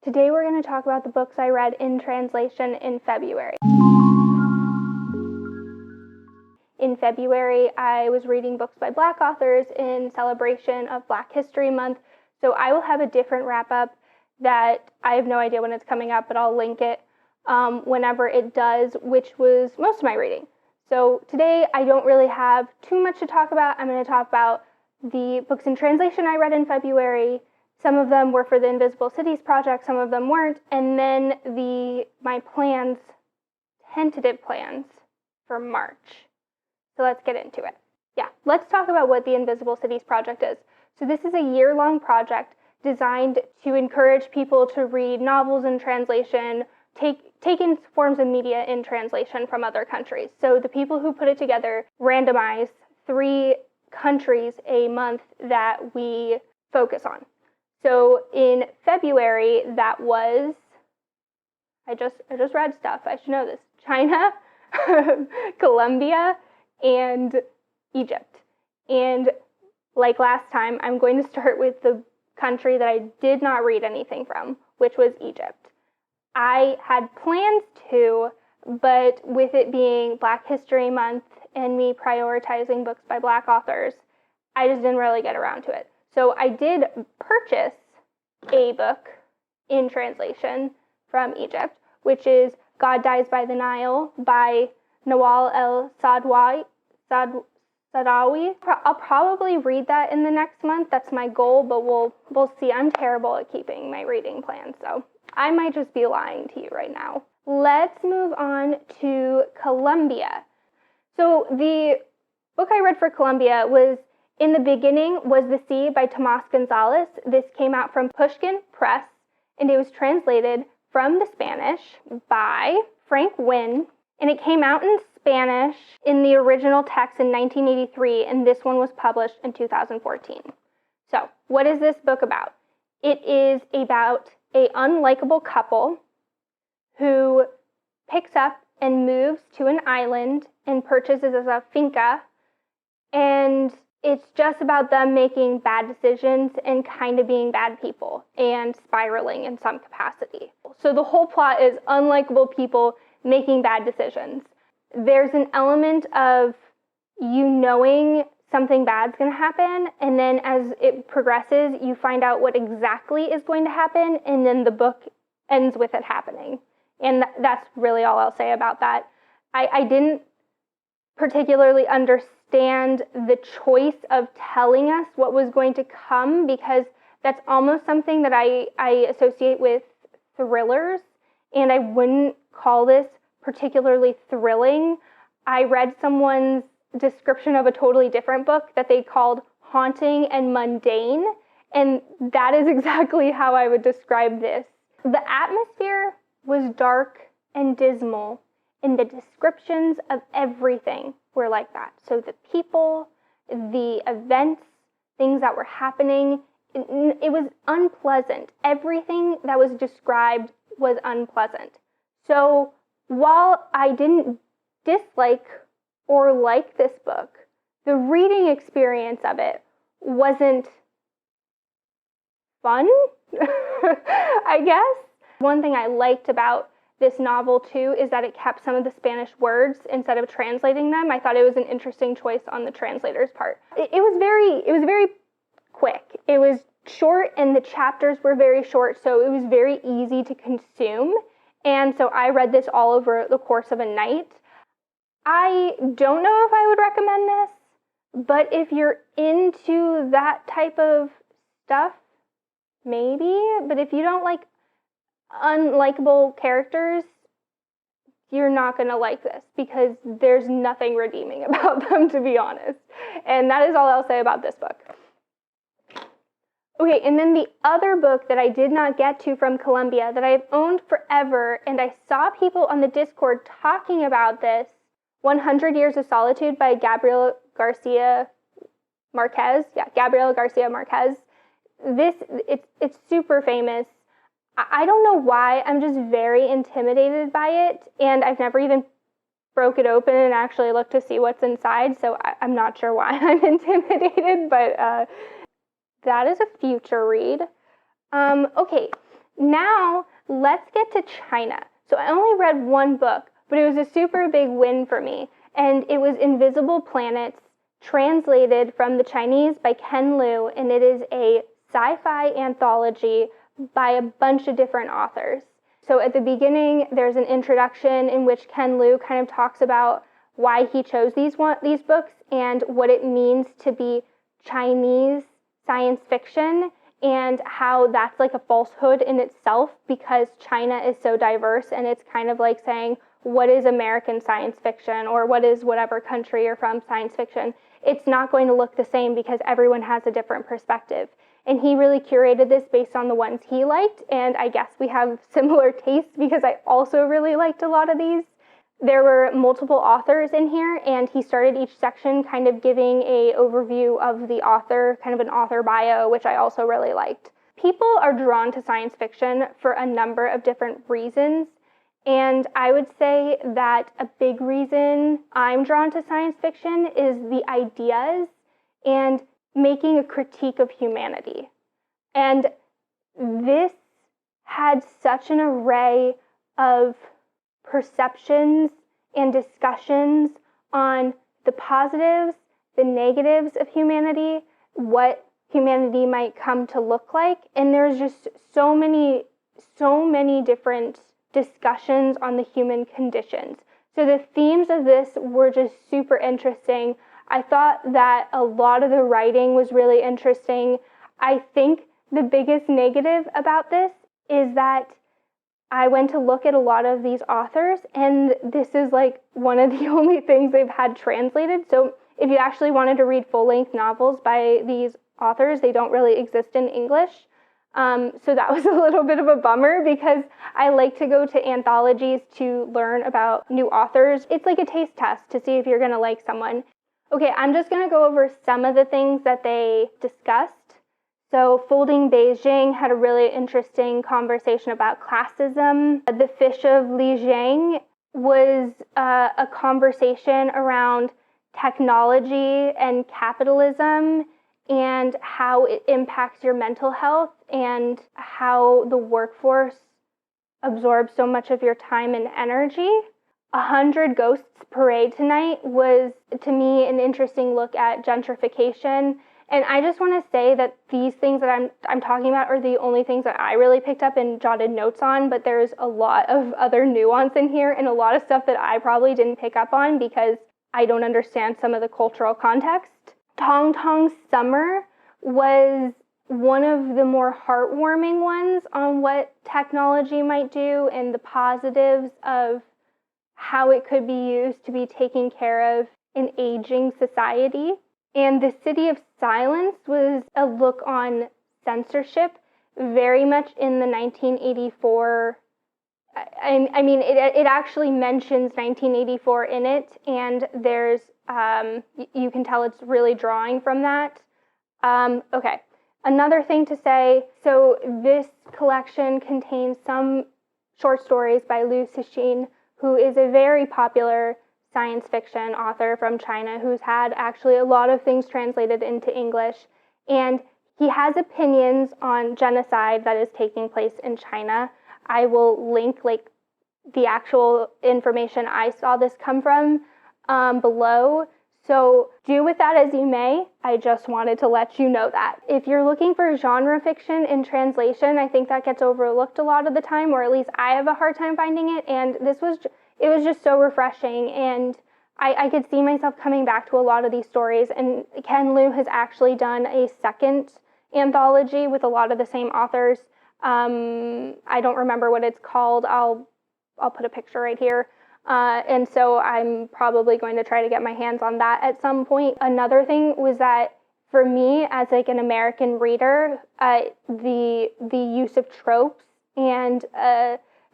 Today we're going to talk about the books I read in translation in February. In February, I was reading books by Black authors in celebration of Black History Month, so I will have a different wrap-up that I have no idea when it's coming up, but I'll link it whenever it does, which was most of my reading. So today I don't really have too much to talk about. I'm going to talk about the books in translation I read in February. Some of them were for the Invisible Cities project, some of them weren't, and then my plans, tentative plans for March. So let's get into it. Yeah, let's talk about what the Invisible Cities project is. So this is a year-long project designed to encourage people to read novels in translation, take in forms of media in translation from other countries. So the people who put it together randomize 3 countries a month that we focus on. So in February, that was, I just read stuff, I should know this, China, Colombia, and Egypt. And like last time, I'm going to start with the country that I did not read anything from, which was Egypt. I had plans to, but with it being Black History Month and me prioritizing books by Black authors, I just didn't really get around to it. So I did purchase a book in translation from Egypt, which is God Dies by the Nile by Nawal Saadawi. I'll probably read that in the next month. That's my goal, but we'll see. I'm terrible at keeping my reading plans, so I might just be lying to you right now. Let's move on to Colombia. So the book I read for Colombia was In the Beginning Was the Sea by Tomas Gonzalez. This came out from Pushkin Press, and it was translated from the Spanish by Frank Wynne, and it came out in Spanish in the original text in 1983, and this one was published in 2014. So, what is this book about? It is about an unlikable couple who picks up and moves to an island and purchases a finca, and it's just about them making bad decisions and kind of being bad people and spiraling in some capacity. So the whole plot is unlikable people making bad decisions. There's an element of you knowing something bad's going to happen, and then as it progresses, you find out what exactly is going to happen, and then the book ends with it happening. And that's really all I'll say about that. I didn't particularly understand the choice of telling us what was going to come, because that's almost something that I associate with thrillers, and I wouldn't call this particularly thrilling. I read someone's description of a totally different book that they called haunting and mundane, and that is exactly how I would describe this. The atmosphere was dark and dismal, and the descriptions of everything were like that. So the people, the events, things that were happening, it was unpleasant. Everything that was described was unpleasant. So while I didn't dislike or like this book, the reading experience of it wasn't fun, I guess. One thing I liked about this novel too is that it kept some of the Spanish words instead of translating them. I thought it was an interesting choice on the translator's part. It was very quick. It was short, and the chapters were very short, so it was very easy to consume. And so I read this all over the course of a night. I don't know if I would recommend this, but if you're into that type of stuff, maybe. But if you don't like unlikable characters, you're not going to like this, because there's nothing redeeming about them, to be honest. And that is all I'll say about this book. Okay, and then the other book that I did not get to from Colombia that I've owned forever, and I saw people on the Discord talking about this, 100 Years of Solitude by Gabriel Garcia Marquez. Yeah, Gabriel Garcia Marquez. It's super famous. I don't know why, I'm just very intimidated by it, and I've never even broke it open and actually looked to see what's inside, so I'm not sure why I'm intimidated, but that is a future read. Okay, Now, let's get to China. So I only read one book, but it was a super big win for me. And it was Invisible Planets, translated from the Chinese by Ken Liu, and it is a sci-fi anthology by a bunch of different authors. So at the beginning, there's an introduction in which Ken Liu kind of talks about why he chose these books and what it means to be Chinese science fiction, and how that's like a falsehood in itself because China is so diverse, and it's kind of like saying, what is American science fiction, or what is whatever country you're from science fiction? It's not going to look the same because everyone has a different perspective. And he really curated this based on the ones he liked, and I guess we have similar tastes because I also really liked a lot of these. There were multiple authors in here, and he started each section kind of giving an overview of the author, kind of an author bio, which I also really liked. People are drawn to science fiction for a number of different reasons, and I would say that a big reason I'm drawn to science fiction is the ideas and making a critique of humanity. And this had such an array of perceptions and discussions on the positives, the negatives of humanity, what humanity might come to look like. And there's just so many different discussions on the human conditions. So the themes of this were just super interesting. I thought that a lot of the writing was really interesting. I think the biggest negative about this is that I went to look at a lot of these authors, and this is like one of the only things they've had translated. So if you actually wanted to read full-length novels by these authors, they don't really exist in English. So that was a little bit of a bummer because I like to go to anthologies to learn about new authors. It's like a taste test to see if you're going to like someone. Okay, I'm just going to go over some of the things that they discussed. So Folding Beijing had a really interesting conversation about classism. The Fish of Lijiang was a conversation around technology and capitalism and how it impacts your mental health and how the workforce absorbs so much of your time and energy. 100 Ghosts Parade Tonight was, to me, an interesting look at gentrification. And I just want to say that these things that I'm talking about are the only things that I really picked up and jotted notes on, but there's a lot of other nuance in here and a lot of stuff that I probably didn't pick up on because I don't understand some of the cultural context. Tong Tong Summer was one of the more heartwarming ones on what technology might do and the positives of how it could be used to be taking care of an aging society. And The City of Silence was a look on censorship, very much in the 1984. I mean, it actually mentions 1984 in it, and there's, you can tell it's really drawing from that. Okay, another thing to say, so this collection contains some short stories by Liu Cixin, who is a very popular science fiction author from China who's had actually a lot of things translated into English, and he has opinions on genocide that is taking place in China. I will link like the actual information I saw this come from below, so do with that as you may. I just wanted to let you know that. If you're looking for genre fiction in translation, I think that gets overlooked a lot of the time, or at least I have a hard time finding it, and it was just so refreshing, and I could see myself coming back to a lot of these stories. And Ken Liu has actually done a second anthology with a lot of the same authors. I don't remember what it's called. I'll put a picture right here. And so I'm probably going to try to get my hands on that at some point. Another thing was that for me, as like an American reader, the use of tropes and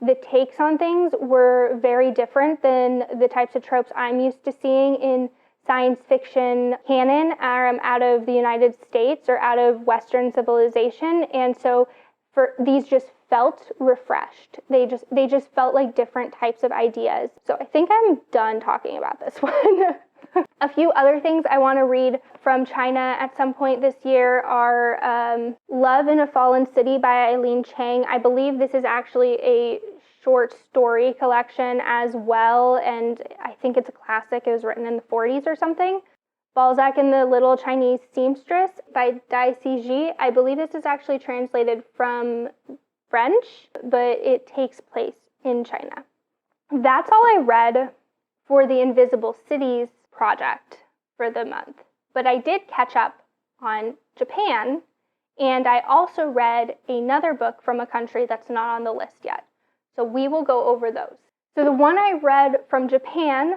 the takes on things were very different than the types of tropes I'm used to seeing in science fiction canon out of the United States or out of Western civilization. And so these just felt refreshed. They just felt like different types of ideas. So I think I'm done talking about this one. A few other things I want to read from China at some point this year are Love in a Fallen City by Eileen Chang. I believe this is actually a short story collection as well, and I think it's a classic. It was written in the 40s or something. Balzac and the Little Chinese Seamstress by Sijie. I believe this is actually translated from French, but it takes place in China. That's all I read for the Invisible Cities project for the month. But I did catch up on Japan, and I also read another book from a country that's not on the list yet. So we will go over those. So the one I read from Japan,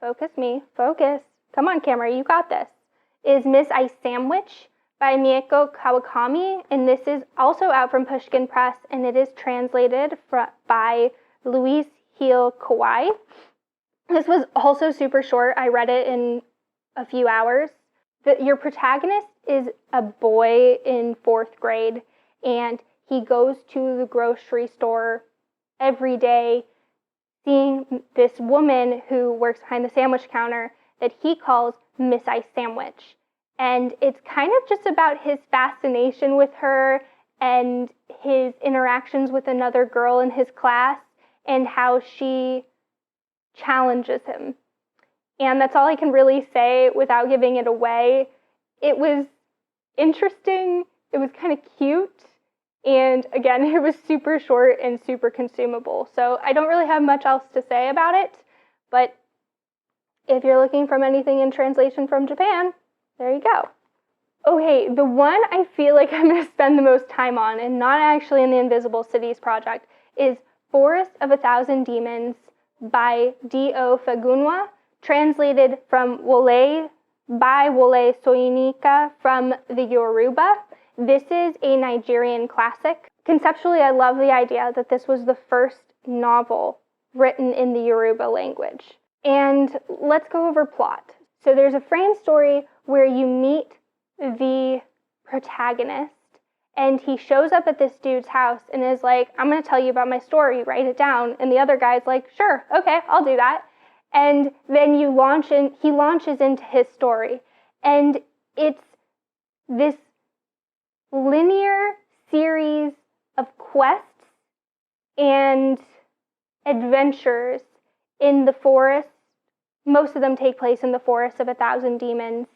focus me, focus, come on camera, you got this, is Miss Ice Sandwich by Mieko Kawakami, and this is also out from Pushkin Press, and it is translated by Louise Heel Kawai. This was also super short. I read it in a few hours. Your protagonist is a boy in 4th grade, and he goes to the grocery store every day, seeing this woman who works behind the sandwich counter that he calls Miss Ice Sandwich. And it's kind of just about his fascination with her and his interactions with another girl in his class and how she challenges him. And that's all I can really say without giving it away. It was interesting. It was kind of cute. And again, it was super short and super consumable. So I don't really have much else to say about it. But if you're looking from anything in translation from Japan, there you go. Okay, the one I feel like I'm going to spend the most time on, and not actually in the Invisible Cities project, is Forest of a Thousand Demons by D.O. Fagunwa, translated from Wole by Wole Soyinka from the Yoruba. This is a Nigerian classic. Conceptually, I love the idea that this was the first novel written in the Yoruba language. And let's go over plot. So there's a frame story where you meet the protagonist, and he shows up at this dude's house and is like, I'm going to tell you about my story, write it down. And the other guy's like, sure, okay, I'll do that. And then he launches into his story. And it's this linear series of quests and adventures in the forest. Most of them take place in the Forest of a Thousand Demons,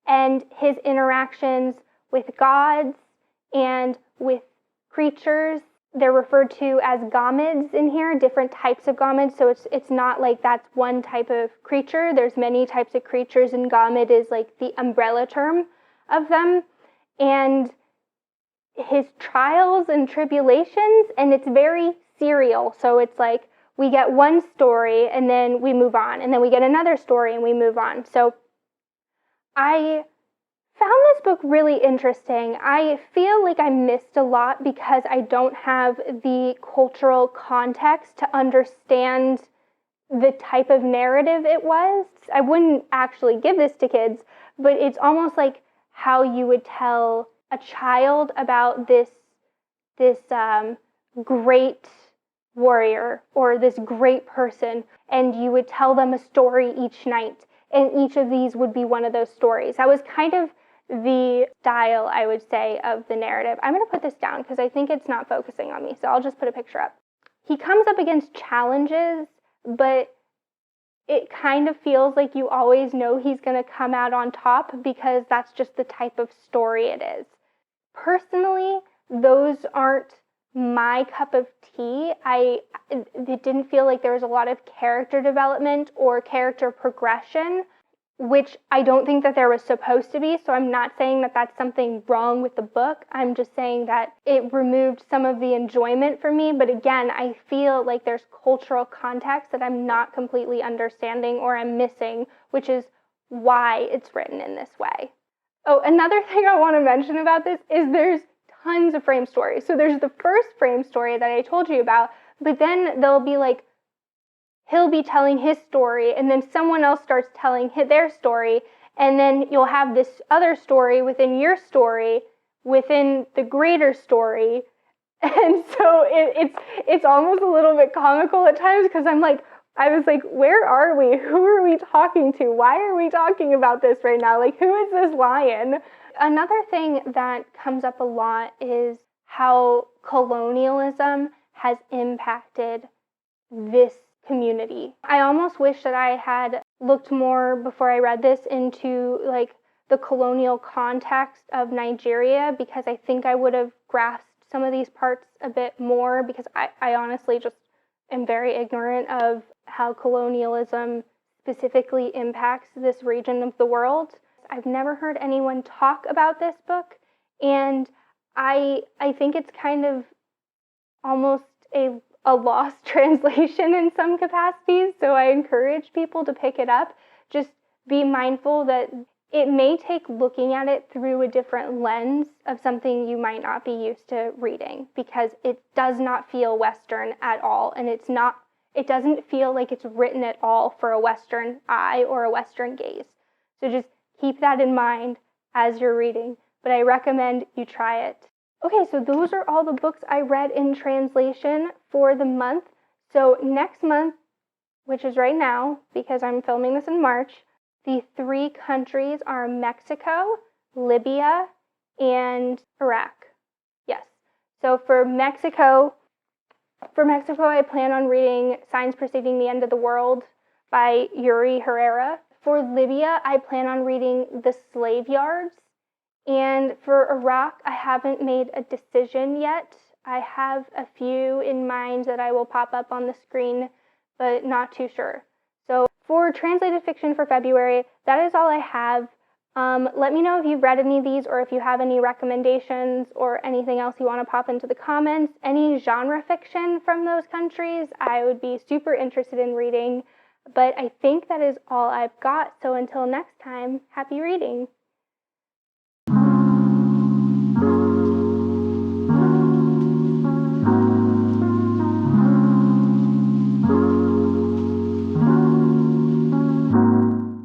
and his interactions with gods and with creatures. They're referred to as gamids in here, different types of gamids. So it's not like that's one type of creature. There's many types of creatures, and gamid is like the umbrella term of them. And his trials and tribulations, and it's very serial. So it's like we get one story and then we move on, and then we get another story and we move on. So I found this book really interesting. I feel like I missed a lot because I don't have the cultural context to understand the type of narrative it was. I wouldn't actually give this to kids, but it's almost like how you would tell a child about this great warrior or this great person, and you would tell them a story each night, and each of these would be one of those stories. That was kind of the style, I would say, of the narrative. I'm going to put this down because I think it's not focusing on me, so I'll just put a picture up. He comes up against challenges, but it kind of feels like you always know he's going to come out on top because that's just the type of story it is. Personally, those aren't my cup of tea. It didn't feel like there was a lot of character development or character progression, which I don't think that there was supposed to be. So I'm not saying that that's something wrong with the book. I'm just saying that it removed some of the enjoyment for me. But again, I feel like there's cultural context that I'm not completely understanding or I'm missing, which is why it's written in this way. Oh, another thing I want to mention about this is there's tons of frame stories. So there's the first frame story that I told you about, but then they'll be like, he'll be telling his story, and then someone else starts telling their story, and then you'll have this other story within your story, within the greater story. And so it's almost a little bit comical at times because I'm like, I was like, where are we? Who are we talking to? Why are we talking about this right now? Like, who is this lion? Another thing that comes up a lot is how colonialism has impacted this community. I almost wish that I had looked more before I read this into like the colonial context of Nigeria, because I think I would have grasped some of these parts a bit more, because I honestly just am very ignorant of how colonialism specifically impacts this region of the world. I've never heard anyone talk about this book, and I think it's kind of almost a lost translation in some capacities, so I encourage people to pick it up. Just be mindful that it may take looking at it through a different lens of something you might not be used to reading, because it does not feel Western at all, and it doesn't feel like it's written at all for a Western eye or a Western gaze. So just keep that in mind as you're reading, but I recommend you try it. Okay, so those are all the books I read in translation for the month. So next month, which is right now, because I'm filming this in March, the 3 countries are Mexico, Libya, and Iraq. Yes. So for Mexico, I plan on reading Signs Preceding the End of the World by Yuri Herrera. For Libya, I plan on reading The Slave Yards. And for Iraq, I haven't made a decision yet. I have a few in mind that I will pop up on the screen, but not too sure. So for translated fiction for February, that is all I have. Let me know if you've read any of these, or if you have any recommendations or anything else you want to pop into the comments. Any genre fiction from those countries, I would be super interested in reading. But I think that is all I've got. So until next time, happy reading.